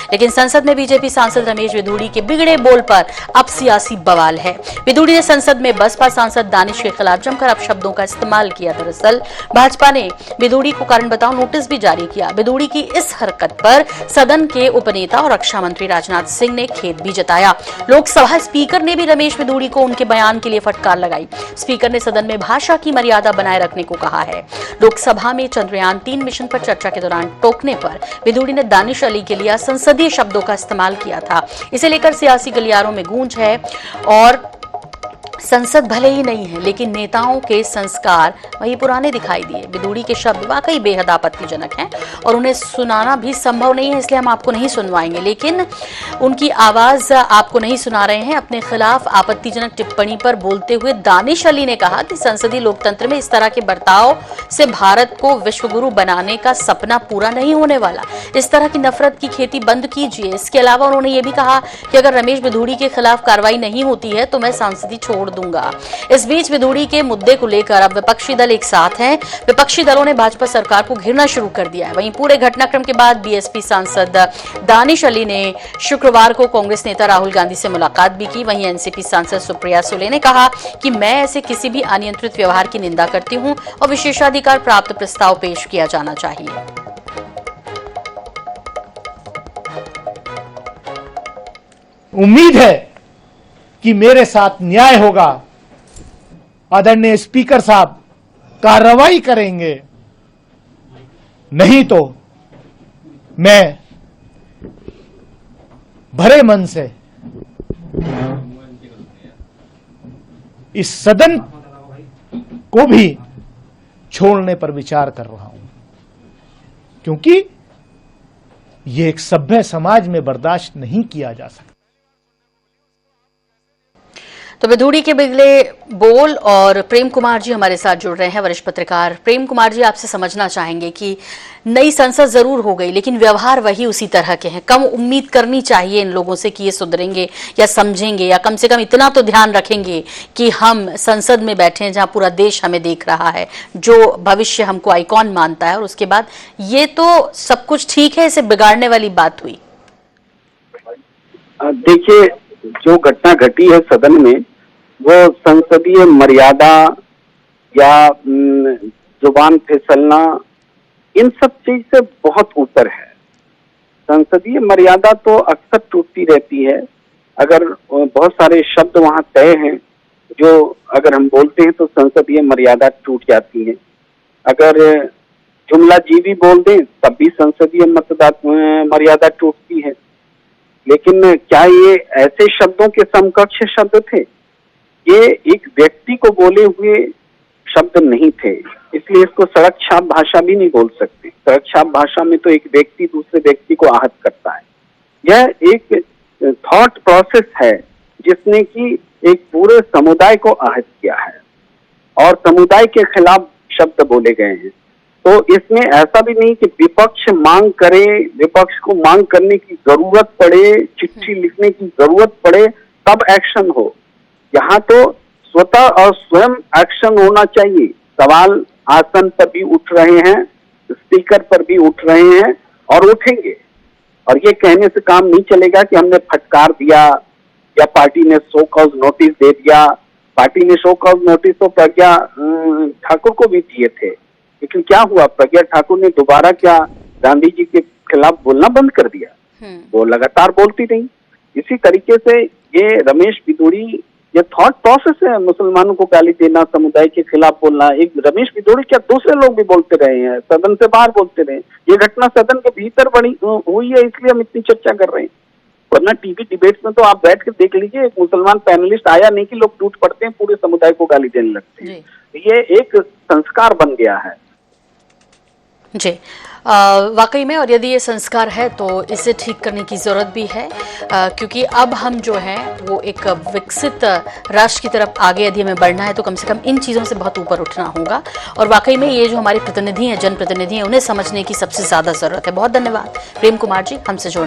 लेकिन संसद में बीजेपी सांसद रमेश विधूड़ी के बिगड़े बोल पर अब सियासी बवाल है। विधूड़ी ने संसद में बसपा सांसद दानिश के खिलाफ जमकर अपशब्दों का इस्तेमाल किया। दरअसल भाजपा ने विधूड़ी को कारण बताओ नोटिस भी जारी किया। विधूड़ी की इस हरकत पर सदन के उपनेता और रक्षा मंत्री राजनाथ सिंह ने खेद भी जताया। लोकसभा स्पीकर ने भी रमेश विधूड़ी को उनके बयान के लिए फटकार लगाई। स्पीकर ने सदन में भाषा की मर्यादा बनाए रखने को कहा है। लोकसभा में चंद्रयान 3 मिशन पर चर्चा के दौरान टोकने पर विधूड़ी ने दानिश अली के लिए संसदीय शब्दों का इस्तेमाल किया था। इसे लेकर सियासी गलियारों में गूंज है और संसद भले ही नहीं है लेकिन नेताओं के संस्कार वही पुराने दिखाई दिए। विधूड़ी के शब्द वाकई बेहद आपत्तिजनक हैं और उन्हें सुनाना भी संभव नहीं है, इसलिए हम आपको नहीं सुनवाएंगे, लेकिन उनकी आवाज आपको नहीं सुना रहे हैं। अपने खिलाफ आपत्तिजनक टिप्पणी पर बोलते हुए दानिश अली ने कहा कि संसदीय लोकतंत्र में इस तरह के बर्ताव से भारत को विश्वगुरु बनाने का सपना पूरा नहीं होने वाला। इस तरह की नफरत की खेती बंद कीजिए। इसके अलावा उन्होंने ये भी कहा कि अगर रमेश विधूड़ी के खिलाफ कार्रवाई नहीं होती है तो मैं सांसदी छोड़ दूंगा। इस बीच विधूड़ी के मुद्दे को लेकर अब विपक्षी दल एक साथ हैं। विपक्षी दलों ने भाजपा सरकार को घेरना शुरू कर दिया है। वहीं पूरे घटनाक्रम के बाद बीएसपी सांसद दानिश अली ने शुक्रवार को कांग्रेस नेता राहुल गांधी से मुलाकात भी की। वहीं एनसीपी सांसद सुप्रिया सुले ने कहा कि मैं ऐसे किसी भी अनियंत्रित व्यवहार की निंदा करती हूं और विशेषाधिकार प्राप्त प्रस्ताव पेश किया जाना चाहिए। उम्मीद है कि मेरे साथ न्याय होगा। आदरणीय स्पीकर साहब कार्रवाई करेंगे, नहीं तो मैं भरे मन से इस सदन को भी छोड़ने पर विचार कर रहा हूं, क्योंकि यह एक सभ्य समाज में बर्दाश्त नहीं किया जा सकता। तो विधूड़ी के बिगड़े बोल और प्रेम कुमार जी हमारे साथ जुड़ रहे हैं, वरिष्ठ पत्रकार प्रेम कुमार जी। आपसे समझना चाहेंगे कि नई संसद जरूर हो गई लेकिन व्यवहार वही उसी तरह के हैं। कम उम्मीद करनी चाहिए इन लोगों से कि ये सुधरेंगे या समझेंगे या कम से कम इतना तो ध्यान रखेंगे कि हम संसद में बैठे हैं जहां पूरा देश हमें देख रहा है, जो भविष्य हमको आइकॉन मानता है, और उसके बाद ये तो सब कुछ ठीक है, इसे बिगाड़ने वाली बात हुई। देखिए, जो घटना घटी है सदन में वो संसदीय मर्यादा या जुबान फिसलना इन सब चीज से बहुत ऊपर है। संसदीय मर्यादा तो अक्सर टूटती रहती है। अगर बहुत सारे शब्द वहां तय हैं जो अगर हम बोलते हैं तो संसदीय मर्यादा टूट जाती है। अगर जुमला जीवी बोल दें तब भी संसदीय मर्यादा टूटती है। लेकिन क्या ये ऐसे शब्दों के समकक्ष शब्द थे? ये एक व्यक्ति को बोले हुए शब्द नहीं थे, इसलिए इसको सड़क छाप भाषा भी नहीं बोल सकते। सड़क छाप भाषा में तो एक व्यक्ति दूसरे व्यक्ति को आहत करता है। यह एक थॉट प्रोसेस है जिसने कि एक पूरे समुदाय को आहत किया है और समुदाय के खिलाफ शब्द बोले गए हैं। तो इसमें ऐसा भी नहीं कि विपक्ष मांग करे, विपक्ष को मांग करने की जरूरत पड़े, चिट्ठी लिखने की जरूरत पड़े तब एक्शन हो। यहाँ तो स्वतः और स्वयं एक्शन होना चाहिए। सवाल आसन पर भी उठ रहे हैं, स्पीकर पर भी उठ रहे हैं और उठेंगे। और ये कहने से काम नहीं चलेगा कि हमने फटकार दिया या पार्टी ने शो कॉज नोटिस दे दिया। पार्टी ने शो कॉज नोटिस तो प्रज्ञा ठाकुर को भी दिए थे, लेकिन क्या हुआ? प्रज्ञा ठाकुर ने दोबारा क्या गांधी जी के खिलाफ बोलना बंद कर दिया? वो लगातार बोलती रही। इसी तरीके से ये रमेश विधूड़ी, ये थॉट प्रोसेस है। मुसलमानों को गाली देना, समुदाय के खिलाफ बोलना, एक रमेश विधूड़ी क्या दूसरे लोग भी बोलते रहे हैं, सदन से बाहर बोलते रहे। ये घटना सदन के भीतर हुई है, इसलिए हम इतनी चर्चा कर रहे हैं। वरना टीवी डिबेट्स में तो आप बैठ के देख लीजिए, एक मुसलमान पैनलिस्ट आया नहीं कि लोग टूट पड़ते हैं, पूरे समुदाय को गाली देने लगते हैं। ये एक संस्कार बन गया है जी, वाकई में। और यदि ये संस्कार है तो इसे ठीक करने की ज़रूरत भी है, क्योंकि अब हम जो है वो एक विकसित राष्ट्र की तरफ आगे यदि हमें बढ़ना है तो कम से कम इन चीज़ों से बहुत ऊपर उठना होगा। और वाकई में ये जो हमारे प्रतिनिधि हैं, जनप्रतिनिधि हैं, उन्हें समझने की सबसे ज़्यादा ज़रूरत है। बहुत धन्यवाद प्रेम कुमार जी हमसे जुड़ने